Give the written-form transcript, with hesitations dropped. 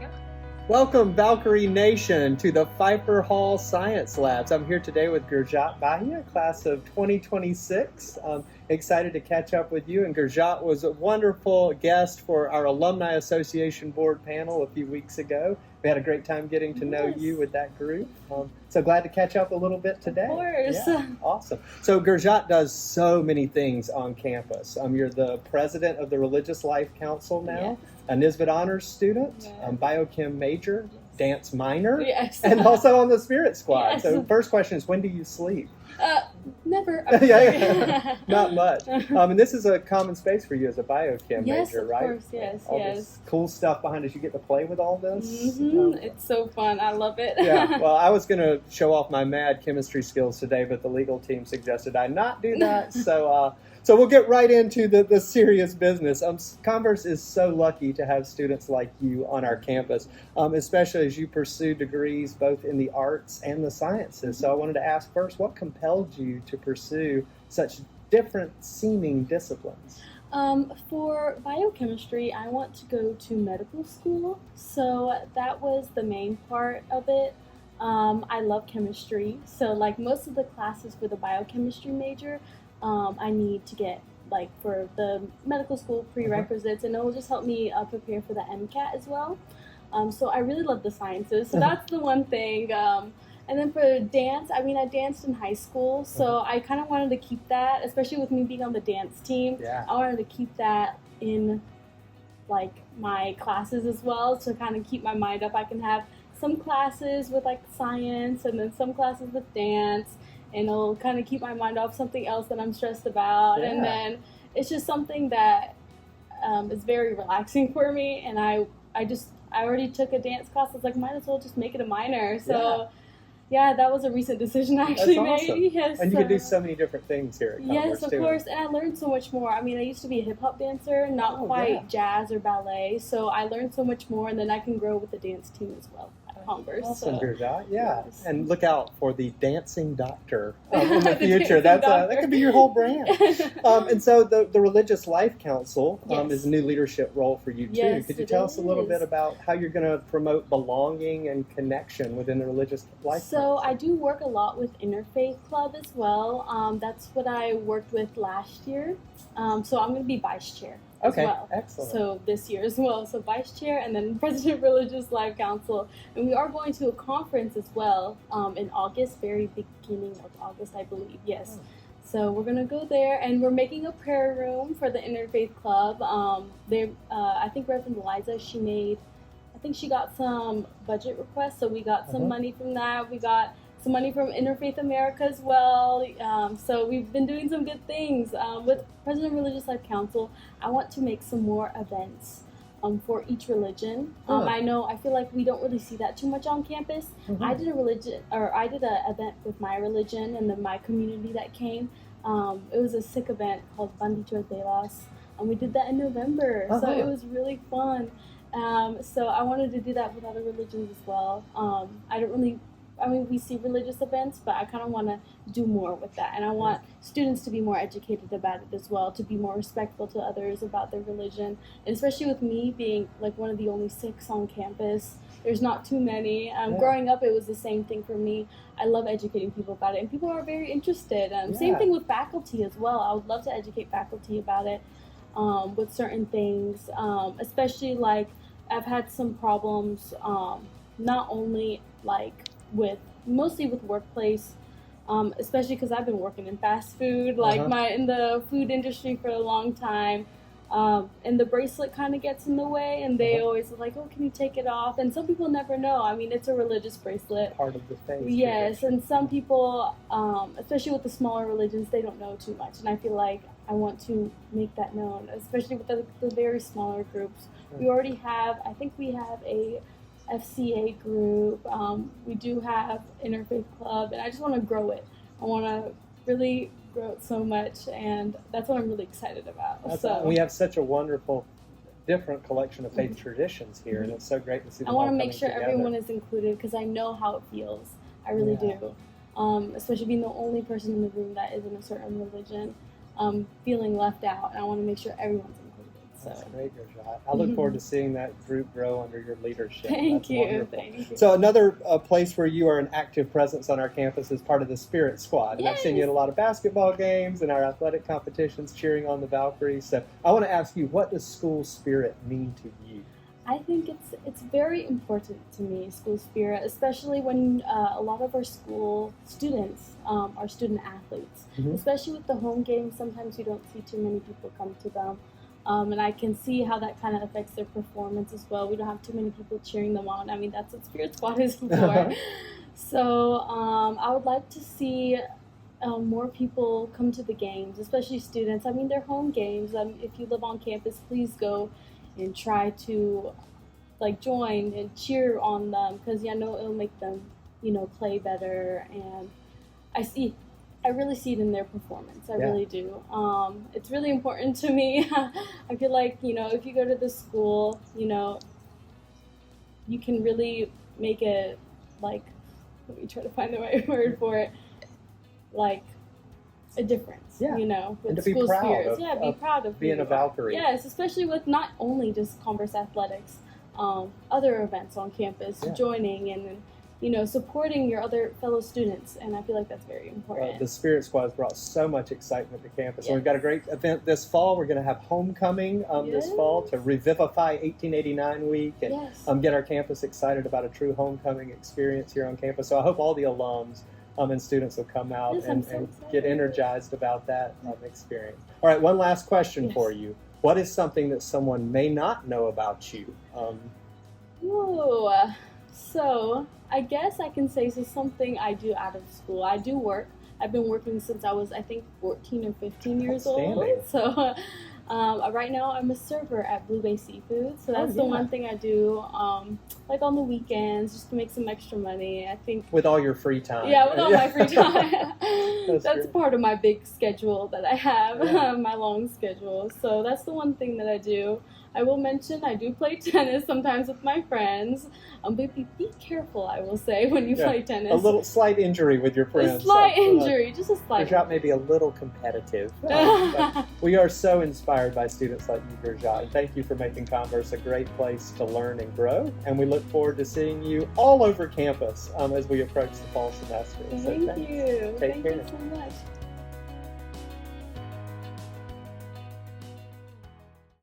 you. Welcome, Valkyrie Nation, to the Pfeiffer Hall Science Labs. I'm here today with Gurjot Bahia, class of 2026. Excited to catch up with you. And Gurjot was a wonderful guest for our Alumni Association Board panel a few weeks ago. We had a great time getting to know you with that group. So glad to catch up a little bit today. Of course. Yeah, awesome. So Gurjot does so many things on campus. You're the president of the Religious Life Council now, a Nisbet Honors student, biochem major, dance minor, and also on the Spirit Squad. Yes. So first question is, when do you sleep? Never. Not much. And this is a common space for you as a biochem major, right? Yes, of course, All this cool stuff behind us. You get to play with all this. It's so fun. I love it. Yeah. Well, I was going to show off my mad chemistry skills today, but the legal team suggested I not do that. So we'll get right into the serious business. Converse is so lucky to have students like you on our campus, especially as you pursue degrees both in the arts and the sciences. So I wanted to ask first, what compelled you to pursue such different seeming disciplines? For biochemistry, I want to go to medical school, so that was the main part of it. I love chemistry, so like most of the classes for the biochemistry major, I need to get like for the medical school prerequisites, and it will just help me prepare for the MCAT as well. So I really love the sciences, so that's the one thing. And then for dance, I mean, I danced in high school, so I kind of wanted to keep that, especially with me being on the dance team. Yeah. I wanted to keep that in like my classes as well, to kind of keep my mind up. I can have some classes with like science and then some classes with dance, and it'll kind of keep my mind off something else that I'm stressed about. Yeah. And then it's just something that is very relaxing for me. And I already took a dance class. I was like, might as well just make it a minor. So yeah, that was a recent decision I actually made. Yes. And you can do so many different things here at Converse. Yes, of course. And I learned so much more. I mean, I used to be a hip-hop dancer, not quite jazz or ballet. So I learned so much more, and then I can grow with the dance team as well. Converse. Awesome, Gurjot. Yes. And look out for the dancing doctor in the future. That could be your whole brand. And so the Religious Life Council is a new leadership role for you too. Yes, Could you tell us a little bit about how you're going to promote belonging and connection within the Religious Life Council? So I do work a lot with Interfaith Club as well. That's what I worked with last year. So I'm going to be vice chair. As well. Excellent. So this year as well. So vice chair and then president of Religious Life Council. And we are going to a conference as well in August, very beginning of August, I believe. Yes. So we're going to go there, and we're making a prayer room for the Interfaith Club. I think Reverend Eliza, she got some budget requests, so we got some money from that. We got some money from Interfaith America as well. So we've been doing some good things. With President of Religious Life Council, I want to make some more events for each religion. I feel like we don't really see that too much on campus. I did an event with my religion and then my community that came. It was a sick event called Banditos de las, and we did that in November. So it was really fun. So I wanted to do that with other religions as well. We see religious events, but I kind of want to do more with that. And I want students to be more educated about it as well, to be more respectful to others about their religion. And especially with me being like one of the only 6 on campus, there's not too many. Growing up, it was the same thing for me. I love educating people about it, and people are very interested. Same thing with faculty as well. I would love to educate faculty about it with certain things, especially like I've had some problems, not only like mostly with workplace, especially because I've been working in fast food, in the food industry for a long time, and the bracelet kind of gets in the way, and they always are like, oh, can you take it off? And some people never know. I mean, it's a religious bracelet. Part of the faith. Yes, and some people, especially with the smaller religions, they don't know too much, and I feel like I want to make that known, especially with the very smaller groups. We already have, I think we have a FCA group, we do have Interfaith Club, and I just want to grow it. I want to really grow it so much, and that's what I'm really excited about. We have such a wonderful, different collection of faith traditions here, and it's so great to see them I want to all make sure coming everyone is included, because I know how it feels. I really do. Especially being the only person in the room that is in a certain religion, feeling left out, and I want to make sure everyone's included. That's great, Gurjot. I look forward to seeing that group grow under your leadership. Thank That's you. wonderful. Thank you. So another place where you are an active presence on our campus is part of the Spirit Squad. And I've seen you at a lot of basketball games and our athletic competitions cheering on the Valkyries. So I want to ask you, what does school spirit mean to you? I think it's very important to me, school spirit, especially when a lot of our school students are student athletes. Mm-hmm. Especially with the home games, sometimes you don't see too many people come to them. And I can see how that kind of affects their performance as well. We don't have too many people cheering them on. I mean, that's what Spirit Squad is for. So I would like to see more people come to the games, especially students. I mean, they're home games. If you live on campus, please go and try to join and cheer on them, because I know it'll make them, play better. And I really see it in their performance. I really do. It's really important to me. I feel like, if you go to the school, you can really make it, let me try to find the right word for it, a difference, with and to school be proud spirits. be proud of being a Valkyrie. Yes, especially with not only just Converse athletics, other events on campus, joining and supporting your other fellow students, and I feel like that's very important. The Spirit Squad has brought so much excitement to campus. And we've got a great event this fall. We're going to have homecoming this fall to revivify 1889 week and get our campus excited about a true homecoming experience here on campus. So I hope all the alums and students will come out and get energized about that experience. All right, one last question for you. What is something that someone may not know about you? So I guess I can say something I do out of school. I do work. I've been working since I was, I think, 14 or 15 years old. So right now I'm a server at Blue Bay Seafood. So that's the one thing I do, on the weekends, just to make some extra money. I think with all your free time. Yeah, with all my free time. That's part of my big schedule that I have, my long schedule. So that's the one thing that I do. I will mention I do play tennis sometimes with my friends. But be careful, I will say, when you play tennis. A little slight injury with your friends. A slight injury, just a slight. Gurjot may be a little competitive. But we are so inspired by students like you, Gurjot. Thank you for making Converse a great place to learn and grow. And we look forward to seeing you all over campus as we approach the fall semester. Thank you. Take care. Thank you so much.